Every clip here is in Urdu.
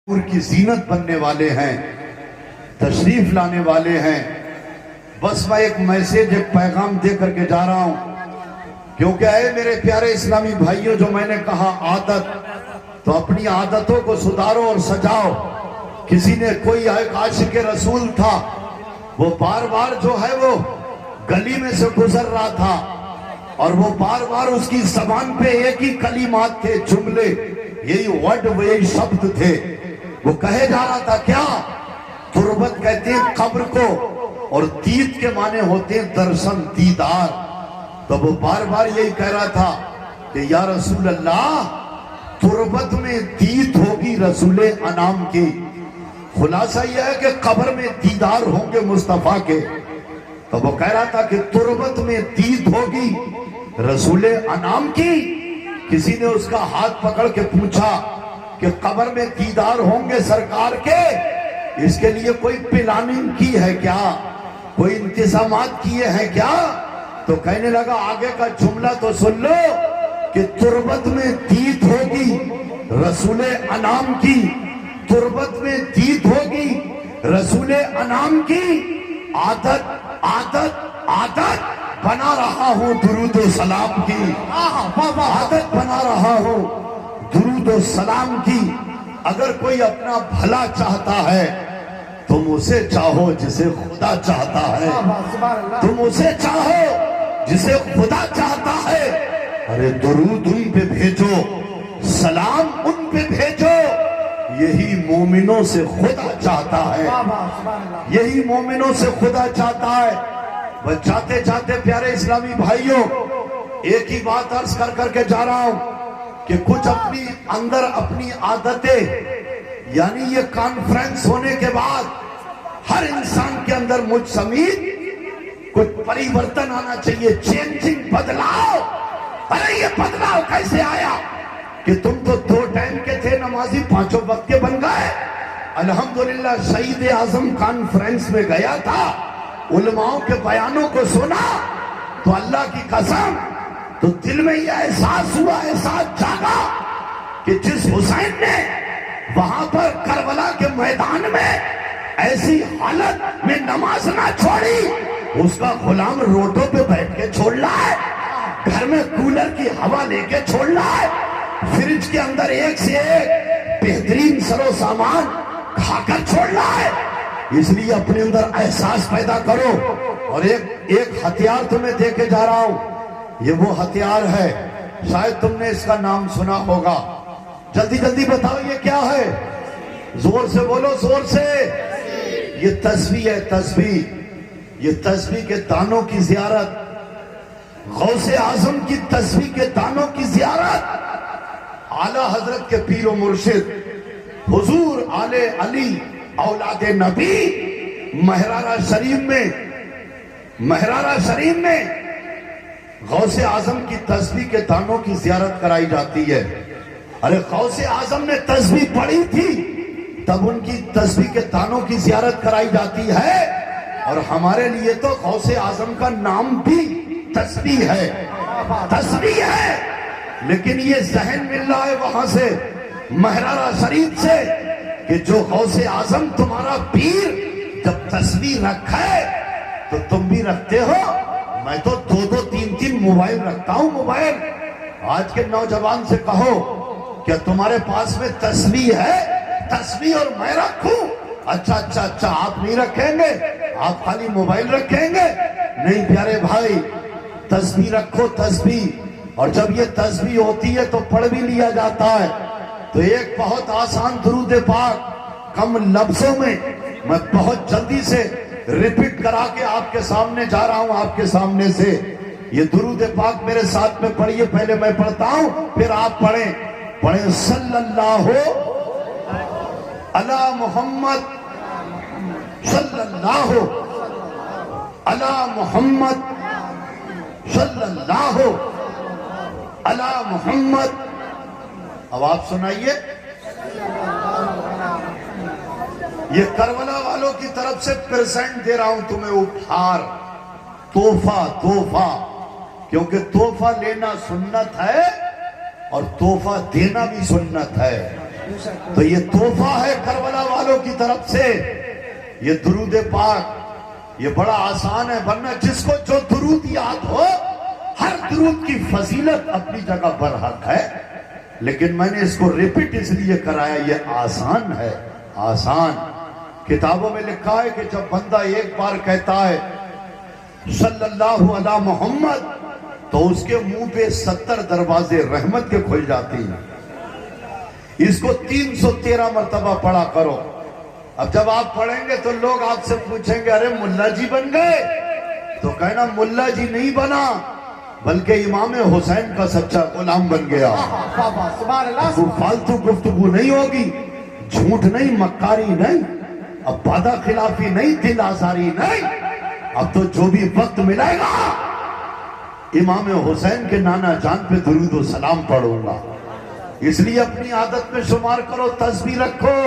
پور کی زینت بننے والے ہیں، تشریف لانے والے ہیں۔ بس میں ایک میسیج، ایک پیغام دے کر کے جا رہا ہوں، کیونکہ اے میرے پیارے اسلامی بھائیوں، جو میں نے کہا عادت، تو اپنی عادتوں کو سدھارو اور سجاؤ۔ کسی نے کوئی ایک عاشق رسول تھا، وہ بار بار جو ہے وہ گلی میں سے گزر رہا تھا، اور وہ بار بار اس کی زبان پہ ایک ہی کلمات تھے، جملے، یہی ورڈ، یہی شبد تھے۔ وہ کہے جا رہا تھا کیا؟ تربت کہتے ہیں قبر کو، اور دید کے معنی ہوتے ہیں درشن، دیدار۔ تو وہ بار بار یہی کہہ رہا تھا کہ یا رسول اللہ، تربت میں دید ہوگی رسول انام کی۔ خلاصہ یہ ہے کہ قبر میں دیدار ہوں گے مصطفیٰ کے۔ تو وہ کہہ رہا تھا کہ تربت میں دید ہوگی رسول انام کی۔ کسی نے اس کا ہاتھ پکڑ کے پوچھا کہ قبر میں دیدار ہوں گے سرکار کے، اس کے لیے کوئی پلاننگ کی ہے کیا؟ کوئی انتظامات کیے ہیں کیا؟ تو کہنے لگا آگے کا جملہ تو سن لو کہ تربت میں دید ہوگی رسول انام کی، تربت میں دید ہوگی رسول انام کی۔ عادت عادت عادت بنا رہا ہوں درود و سلام کی، عادت بنا رہا ہوں درود و سلام کی۔ اگر کوئی اپنا بھلا چاہتا ہے تم اسے چاہو جسے خدا چاہتا ہے، تم اسے چاہو جسے خدا چاہتا ہے۔ ارے درود ان پہ بھیجو، سلام ان پہ بھیجو، یہی مومنوں سے خدا چاہتا ہے، یہی مومنوں سے خدا چاہتا ہے۔ بس چاہتے چاہتے پیارے اسلامی بھائیوں، ایک ہی بات عرض کر کے جا رہا ہوں کہ کچھ اپنی اندر اپنی عادتیں، یعنی یہ کانفرنس ہونے کے بعد ہر انسان کے اندر مجھ سمیت کچھ پریورتن آنا چاہیے، چینجنگ، بدلاؤ۔ ارے یہ بدلاؤ کیسے آیا کہ تم تو 2 ٹائم کے تھے نمازی، 5 وقت کے بن گئے؟ الحمدللہ شہید اعظم کانفرنس میں گیا تھا، علماؤں کے بیانوں کو سنا تو اللہ کی قسم، تو دل میں یہ احساس ہوا، احساس جاگا کہ جس حسین نے وہاں پر کربلا کے میدان میں ایسی حالت میں نماز نہ چھوڑی، اس کا غلام روڈوں پہ بیٹھ کے چھوڑ رہا ہے، گھر میں کولر کی ہوا لے کے چھوڑ رہا ہے، فریج کے اندر ایک سے ایک بہترین سر و سامان کھا کر چھوڑ رہا ہے۔ اس لیے اپنے اندر احساس پیدا کرو۔ اور ایک ہتھیار تمہیں دے کے جا رہا ہوں، یہ وہ ہتھیار ہے، شاید تم نے اس کا نام سنا ہوگا۔ جلدی جلدی بتاؤ یہ کیا ہے؟ زور سے بولو، زور سے۔ یہ تسبیح ہے، تسبیح۔ یہ تسبیح کے دانوں کی زیارت، غوث اعظم کی تسبیح کے دانوں کی زیارت، اعلیٰ حضرت کے پیر و مرشد حضور آل علی اولاد نبی مہرارہ شریف میں غوث اعظم کی تسبیح کے دانوں کی زیارت کرائی جاتی ہے۔ ارے غوث اعظم نے تسبیح پڑھی تھی، تب ان کی تسبیح کے دانوں کی زیارت کرائی جاتی ہے۔ اور ہمارے لیے تو غوث اعظم کا نام بھی تسبیح ہے، تسبیح ہے۔ لیکن یہ ذہن مل رہا ہے وہاں سے، مہرارہ شریف سے، کہ جو غوث اعظم تمہارا پیر جب تسبیح رکھا ہے تو تم بھی رکھتے ہو۔ میں تو 2 3 موبائل رکھتا ہوں، موبائل۔ آج کے نوجوان سے کہو کیا تمہارے پاس میں تسبیح ہے؟ تسبیح اور میں رکھوں؟ اچھا اچھا اچھا، آپ نہیں رکھیں گے، آپ خالی موبائل رکھیں گے؟ نہیں پیارے بھائی، تسبیح رکھو، تسبیح۔ اور جب یہ تسبیح ہوتی ہے تو پڑھ بھی لیا جاتا ہے۔ تو ایک بہت آسان درود پاک کم لفظوں میں میں بہت جلدی سے ریپیٹ کرا کے آپ کے سامنے جا رہا ہوں، آپ کے سامنے سے۔ یہ درود پاک میرے ساتھ میں پڑھیے، پہلے میں پڑھتا ہوں پھر آپ پڑھیں۔ پڑھیں صلی اللہ علی محمد، صلی اللہ علی محمد، صلی اللہ علی محمد۔ اب آپ سنائیے، یہ کربلا والوں کی طرف سے پریزنٹ دے رہا ہوں تمہیں، اپہار، تحفہ، کیونکہ تحفہ لینا سنت ہے اور تحفہ دینا بھی سنت ہے۔ تو یہ تحفہ ہے کربلا والوں کی طرف سے، یہ درود پاک، یہ بڑا آسان ہے، ورنہ جس کو جو درود یاد ہو، ہر درود کی فضیلت اپنی جگہ برحق ہے، لیکن میں نے اس کو ریپیٹ اس لیے کرایا، یہ آسان ہے، آسان۔ کتابوں میں لکھا ہے کہ جب بندہ ایک بار کہتا ہے صلی اللہ علی محمد، تو اس کے منہ پہ 70 دروازے رحمت کے کھل جاتی ہیں۔ اس کو 313 مرتبہ پڑھا کرو۔ اب جب آپ پڑھیں گے تو لوگ آپ سے پوچھیں گے ارے ملا جی بن گئے، تو کہنا ملا جی نہیں بنا، بلکہ امام حسین کا سچا غلام بن گیا۔ فالتو گفتگو نہیں ہوگی، جھوٹ نہیں، مکاری نہیں، اب وعدہ خلافی نہیں، دل آزاری نہیں، اب تو جو بھی وقت ملے گا امام حسین کے نانا جان پہ درود و سلام پڑھوں گا۔ اس لیے اپنی عادت میں شمار کرو، تسبیح رکھو۔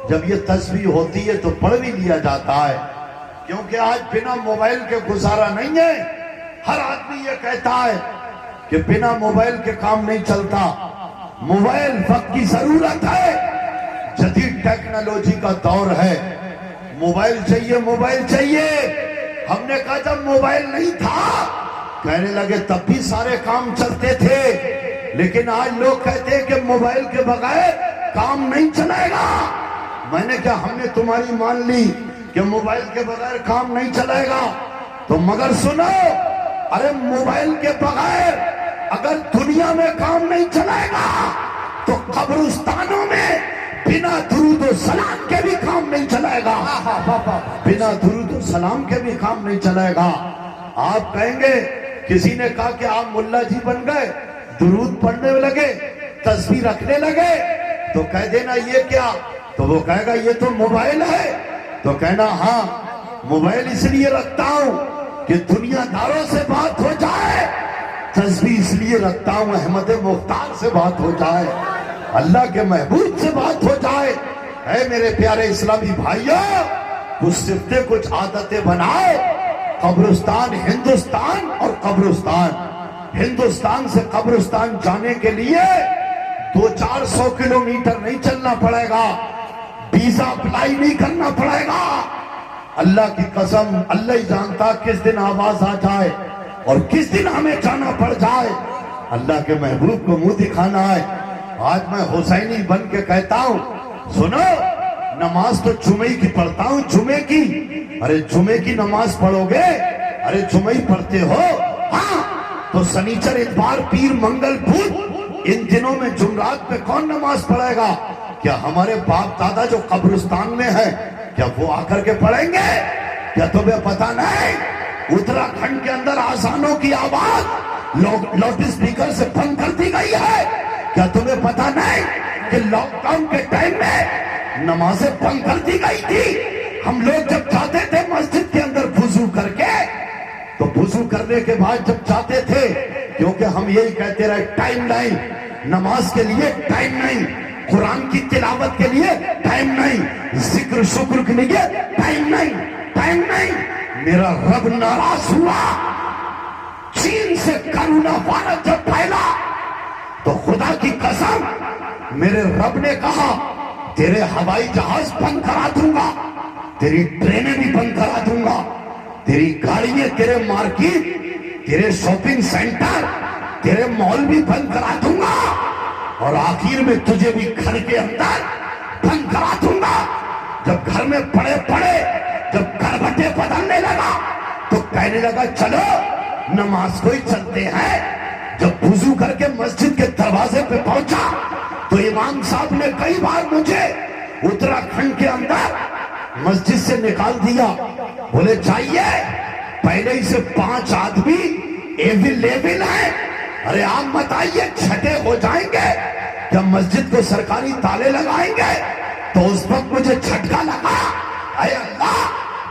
جب یہ تسبیح ہوتی ہے تو پڑھ بھی لیا جاتا ہے، کیونکہ آج بنا موبائل کے گزارا نہیں ہے۔ ہر آدمی یہ کہتا ہے کہ بنا موبائل کے کام نہیں چلتا۔ موبائل وقت کی ضرورت ہے، جدید ٹیکنالوجی کا دور ہے، موبائل چاہیے، موبائل چاہیے۔ ہم نے کہا جب موبائل نہیں تھا، کہنے لگے تب بھی سارے کام چلتے تھے، لیکن آج لوگ کہتے ہیں کہ موبائل کے بغیر کام نہیں چلے گا۔ میں نے کہا ہم نے تمہاری مان لی کہ موبائل کے بغیر کام نہیں چلے گا، تو مگر سنو، ارے موبائل کے بغیر اگر دنیا میں کام نہیں چلے گا تو قبرستانوں میں بنا درود و سلام کے بھی کام نہیں چلے گا، بنا درود و سلام کے بھی کام نہیں چلے گا۔ آپ کہیں گے کسی نے کہا کہ آپ ملا جی بن گئے، درود پڑھنے لگے، تسبیح رکھنے لگے، تو کہہ دینا یہ کیا؟ تو وہ کہے گا یہ تو موبائل ہے، تو کہنا ہاں موبائل اس لیے رکھتا ہوں کہ دنیا داروں سے بات ہو جائے، تسبیح اس لیے رکھتا ہوں احمد مختار سے بات ہو جائے، اللہ کے محبوب سے بات ہو جائے۔ اے میرے پیارے اسلامی بھائیوں، کچھ صفتیں، کچھ عادتیں بناؤ۔ قبرستان، ہندوستان اور قبرستان، ہندوستان سے قبرستان جانے کے لیے 200-400 کلومیٹر نہیں چلنا پڑے گا، ویزا اپلائی نہیں کرنا پڑے گا۔ اللہ کی قسم، اللہ ہی جانتا کس دن آواز آ جائے اور کس دن ہمیں جانا پڑ جائے۔ اللہ کے محبوب کو منہ دکھانا ہے۔ آج میں حسینی بن کے کہتا ہوں، سنو، نماز تو جمعے کی پڑھتا ہوں، جمعے کی۔ ارے جمعے کی نماز پڑھو گے؟ ارے جمعے ہی پڑھتے ہو؟ ہاں، تو سنیچر، اتوار، پیر، منگل، بدھ، ان دنوں میں جمعرات میں کون نماز پڑھے گا؟ کیا ہمارے باپ دادا جو قبرستان میں ہیں، کیا وہ آ کر کے پڑھیں گے؟ کیا تمہیں پتا نہیں اتراکھنڈ کے اندر آذانوں کی آواز لاؤڈ اسپیکر سے بند کر دی گئی ہے؟ کیا تمہیں پتا نہیں کہ لاک ڈاؤن کے ٹائم میں نمازیں بند کر دی گئی تھی؟ ہم لوگ جب جاتے تھے مسجد کے اندر وضو کر کے، تو وضو کرنے کے بعد جب جاتے تھے، کیونکہ ہم یہی کہتے رہے ٹائم نہیں، نماز کے لیے ٹائم نہیں، قرآن کی تلاوت کے لیے ٹائم نہیں، ذکر شکر کے لیے ٹائم نہیں، ٹائم نہیں۔ میرا رب ناراض ہوا، چین سے کرونا وائرس جب پھیلا تو خدا کی قسم میرے رب نے کہا تیرے ہوائی جہاز بند کرا دوں گا، تیری ٹرینیں بھی بند کرا دوں گا، تیری گاڑیاں، تیرے مارکیٹ، تیرے شاپنگ سینٹر، تیرے مال بھی بند کرا دوں گا، اور آخر میں تجھے بھی گھر کے اندر بند کرا دوں گا۔ جب گھر میں پڑے جب گھر بٹے بدلنے لگا تو کہنے لگا چلو نماز کو ہی چلتے ہیں۔ جب وضو کر کے مسجد کے دروازے پہ پہنچا تو امام صاحب نے کئی بار مجھے اتراکھنڈ کے اندر مسجد سے نکال دیا، بولے چاہیے پہلے ہی سے 5 آدمی ایویلیبل ہیں، ارے آپ مت آئیے، چھٹے ہو جائیں گے، جب مسجد کو سرکاری تالے لگائیں گے تو اس وقت مجھے جھٹکا لگا، اے اللہ،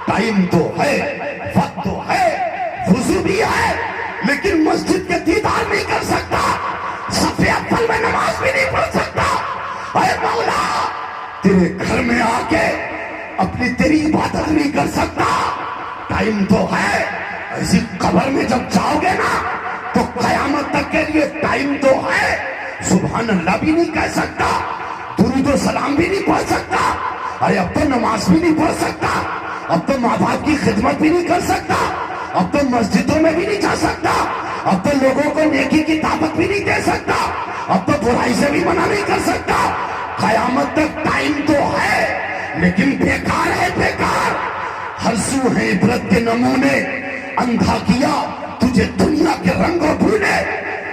ٹائم تو ہے، وقت تو ہے، وضو بھی ہے، لیکن مسجد کے دیدار نہیں کر سکتا، صف اول میں نماز بھی نہیں پڑھ سکتا۔ اے مولا، تیرے گھر میں آ کے اپنی تیری عبادت نہیں کر سکتا، ٹائم تو ہے۔ ایسی قبر میں جب جاؤ گے نا تو قیامت تک کے لیے ٹائم تو ہے، سبحان اللہ بھی نہیں کہہ سکتا، درود و سلام بھی نہیں پڑھ سکتا، ارے اب تو نماز بھی نہیں پڑھ سکتا، اب تو ماں باپ کی خدمت بھی نہیں کر سکتا، اب تو مسجدوں میں بھی نہیں جا سکتا، اب تو لوگوں کو نیکی کی دعوت بھی نہیں دے سکتا، اب تو برائی سے بھی منع نہیں کر سکتا۔ قیامت تک ٹائم تو ہے لیکن بیکار ہے، بیکار۔ ہر سو ہیں عبرت کے نمونے، اندھا کیا تجھے دنیا کے رنگوں بھولے۔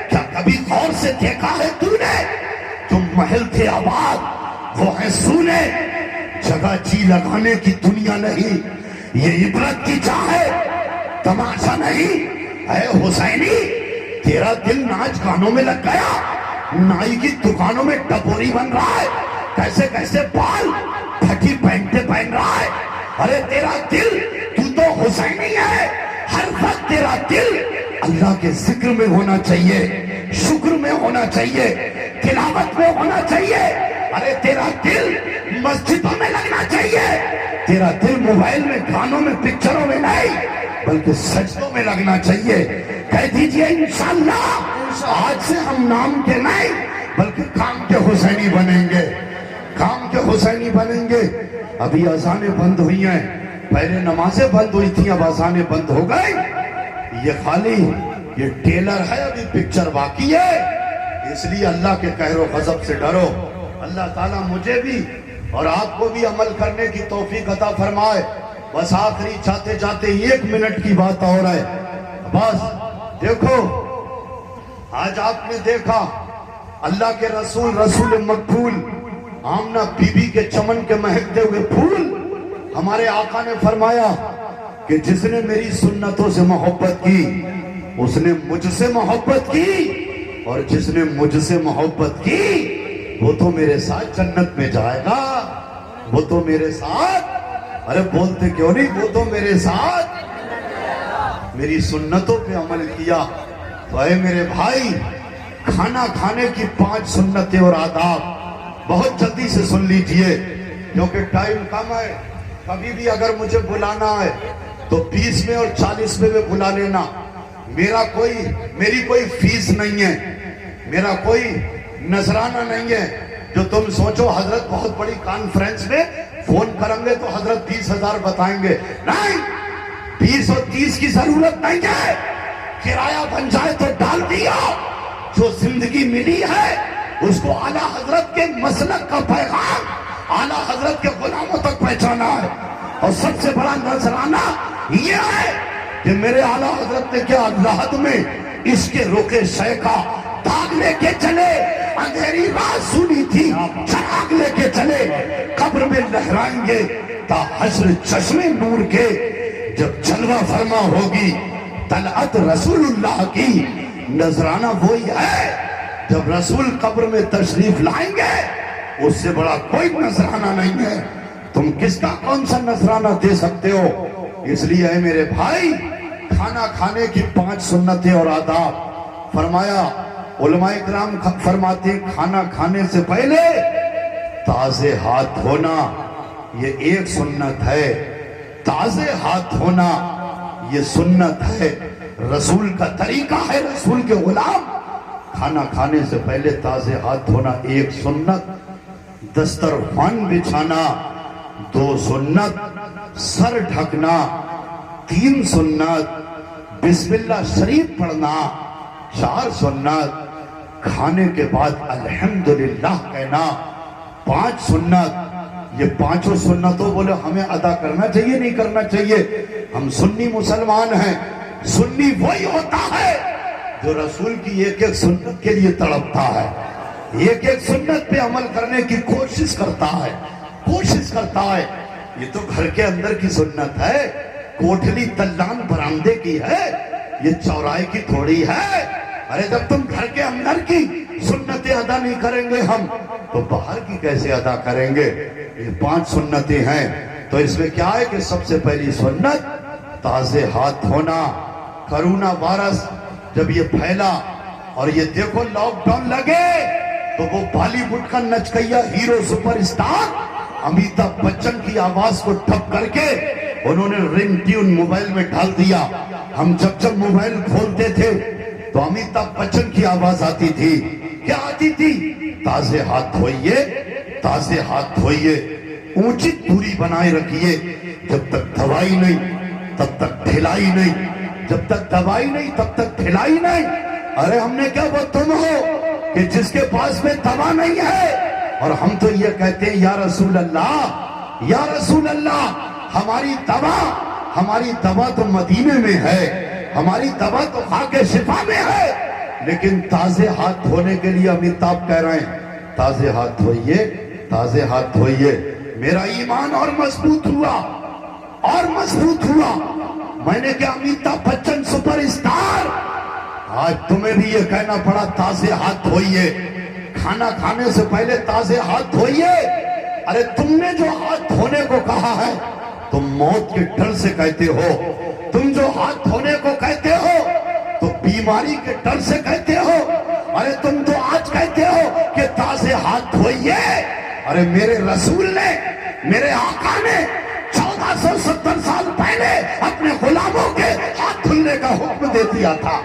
کیا کبھی غور سے دیکھا ہے تو نے، جو محل تھے آباد وہ ہیں سونے۔ جگہ جی لگانے کی دنیا نہیں، یہ عبرت کی جگہ ہے، تماشا نہیں۔ اے حسینی، تیرا دل ناچ گانوں میں لگ گیا، نائی کی دکانوں میں ٹپوری بن رہا ہے، کیسے کیسے بال پھٹی پینٹیں پہن رہا ہے۔ ارے تیرا دل، تو تو حسینی ہے، ہر وقت تیرا دل اللہ کے ذکر میں ہونا چاہیے، شکر میں ہونا چاہیے، تلاوت میں ہونا چاہیے۔ ارے تیرا دل مسجدوں میں لگنا چاہیے، تیرا دل موبائل میں، گانوں میں، پکچروں میں نہیں بلکہ سجدوں میں لگنا چاہیے۔ کہہ دیجئے انشاءاللہ آج سے ہم نام کے نہیں بلکہ کام کے حسینی بنیں گے، کام کے حسینی بنیں گے۔ ابھی اذانیں بند ہوئی ہیں، پہلے نمازیں بند ہوئی تھیں، اب اذانیں بند ہو گئی۔ یہ خالی یہ ٹیلر ہے، ابھی پکچر باقی ہے۔ اس لیے اللہ کے قہر و غضب سے ڈرو۔ اللہ تعالیٰ مجھے بھی اور آپ کو بھی عمل کرنے کی توفیق عطا فرمائے۔ بس آخری چاہتے چاہتے 1 منٹ کی بات اور ہے، بس دیکھو آج آپ نے دیکھا اللہ کے رسول، رسول مقبول آمنہ بی بی کے چمن کے مہکتے ہوئے پھول، ہمارے آقا نے فرمایا کہ جس نے میری سنتوں سے محبت کی اس نے مجھ سے محبت کی، اور جس نے مجھ سے محبت کی وہ تو میرے ساتھ جنت میں جائے گا، وہ تو میرے ساتھ۔ ارے بولتے کیوں نہیں، وہ تو میرے ساتھ۔ میری سنتوں پہ عمل کیا تو اے میرے بھائی، کھانا کھانے کی 5 سنتیں اور آداب بہت جلدی سے سن لیجئے کیونکہ ٹائم کم ہے۔ کبھی بھی اگر مجھے بلانا ہے تو 20 میں اور 40 میں بلا لینا۔ میری کوئی فیس نہیں ہے، میرا کوئی نذرانہ نہیں ہے جو تم سوچو حضرت بہت بڑی کانفرنس میں فون کریں گے تو حضرت 20,000 بتائیں گے، نہیں، 20 اور 30 کی ضرورت نہیں ہے، کرایہ بن جائے تو ڈال دیا۔ جو زندگی ملی ہے اس کو اعلیٰ حضرت کے مسلک کا پیغام اعلیٰ حضرت کے غلاموں تک پہنچانا ہے۔ اور سب سے بڑا نذرانہ یہ ہے کہ میرے اعلیٰ حضرت نے کیا لحد میں اس کے رخ شے کا داغ لے کے چلے، اندھیری رات سنی تھی، چراغ لے کے چلے، قبر میں لہرائیں گے تا حشر چشمے نور کے، جب جلوہ فرما ہوگی طلعت رسول اللہ کی۔ نذرانہ وہی ہے جب رسول قبر میں تشریف لائیں گے، اس سے بڑا کوئی نذرانہ نہیں ہے۔ تم کس کا کون سا نذرانہ دے سکتے ہو؟ اس لیے اے میرے بھائی، کھانا کھانے کی 5 سنتیں اور آداب فرمایا۔ علماء کرام فرماتے ہیں کھانا کھانے سے پہلے تازے ہاتھ دھونا، یہ ایک سنت ہے۔ تازے ہاتھ دھونا یہ سنت ہے، رسول کا طریقہ ہے، رسول کے غلام۔ کھانا کھانے سے پہلے تازے ہاتھ دھونا ایک سنت، دسترخوان بچھانا 2 سنت، سر ڈھکنا 3 سنت، بسم اللہ شریف پڑھنا 4 سنت، کھانے کے بعد الحمدللہ کہنا 5 سنت۔ یہ 5 سنتوں بولے ہمیں ادا کرنا چاہیے نہیں کرنا چاہیے؟ ہم سنی مسلمان ہیں۔ سنی وہی ہوتا ہے جو رسول کی ایک ایک سنت کے لیے تڑپتا ہے، ایک ایک سنت پہ عمل کرنے کی کوشش کرتا ہے، کوشش کرتا ہے۔ یہ تو گھر کے اندر کی سنت ہے، کوٹھلی تلان برآمدے کی ہے، یہ چوراہے کی تھوڑی ہے۔ ارے جب تم گھر کے اندر کی سنتیں ادا نہیں کریں گے ہم تو باہر کی کیسے ادا کریں گے؟ یہ 5 سنتیں ہیں۔ تو اس میں کیا ہے کہ سب سے پہلی سنت تازے ہاتھ دھونا۔ کرونا وائرس جب یہ پھیلا اور یہ دیکھو لاک ڈاؤن لگے تو وہ بالی ووڈ کا نچکیا hero super star Amitabh Bachchan کی آواز کو ٹھپ کر کے انہوں نے رنگ ٹیون موبائل میں ڈال دیا۔ ہم جب موبائل کھولتے تھے تو امیتابھ بچن کی آواز آتی تھی، کیا آتی تھی؟ تازے ہاتھ دھوئیے، تازے ہاتھ دھوئیے، اونچی دوری بنائے رکھیے، جب تک دوائی نہیں تب تک ڈھلائی نہیں، جب تک دوائی نہیں تب تک ڈھلائی نہیں۔ ارے ہم نے کیا، وہ تم ہو کہ جس کے پاس میں دوا نہیں ہے، اور ہم تو یہ کہتے ہیں یا رسول اللہ، یا رسول اللہ، ہماری دوا تو مدینے میں ہے، ہماری دوا تو خاک شفا میں ہے، لیکن تازے ہاتھ دھونے کے لیے امیتابھ کہہ رہے ہیں تازے ہاتھ دھوئیے، تازے ہاتھ دھوئیے۔ میرا ایمان اور مضبوط ہوا، اور مضبوط ہوا۔ میں نے کہا امیتابھ بچن سپر اسٹار، آج تمہیں بھی یہ کہنا پڑا تازے ہاتھ دھوئیے، کھانا کھانے سے پہلے تازے ہاتھ دھوئیے۔ ارے تم نے جو ہاتھ دھونے کو کہا ہے تم موت کے ڈر سے کہتے ہو، تم جو ہاتھ دھونے کو کہتے ہو تو بیماری کے ڈر سے کہتے ہو۔ ارے تم تو آج کہتے ہو کہ تازے ہاتھ دھوئیے۔ ارے میرے رسول نے، میرے آقا نے 1470 سال پہلے اپنے غلاموں کے ہاتھ دھلنے کا حکم دے دیا تھا۔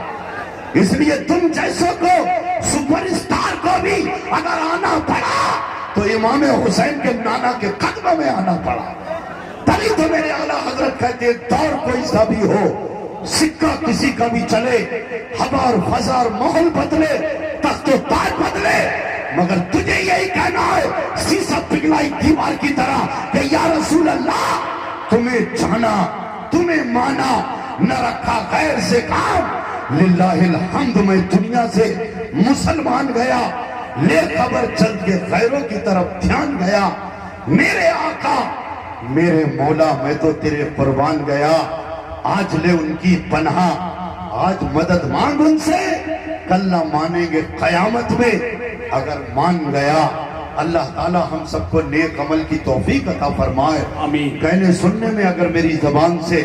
اس لیے تم جیسوں کو، سپر اسٹار کو بھی اگر آنا پڑا تو امام حسین کے نانا کے قدموں میں آنا پڑا۔ تبھی تو میرے اعلیٰ حضرت کہتے ہیں دور کوئی سا بھی ہو، سکہ کسی کا بھی چلے، ہوا اور فضا اور ماحول بدلے، تخت و تاج بدلے، مگر تجھے یہی کہنا ہے سیسا پگھلائی دیوار کی طرح کہ یا رسول اللہ، تمہیں جانا، تمہیں مانا، نہ رکھا غیر سے کام۔ للہ الحمد، میں دنیا سے مسلمان گیا، لے خبر چل کے غیروں کی طرف دھیان گیا۔ میرے آقا، میرے مولا، میں تو تیرے قربان گیا۔ آج لے ان کی پناہ، آج مدد مانگ ان سے، کل نہ مانیں گے قیامت میں۔ اگر مان گیا، اللہ تعالی ہم سب کو نیک عمل کی توفیق عطا فرمائے۔ آمین۔ کہنے سننے میں اگر میری زبان سے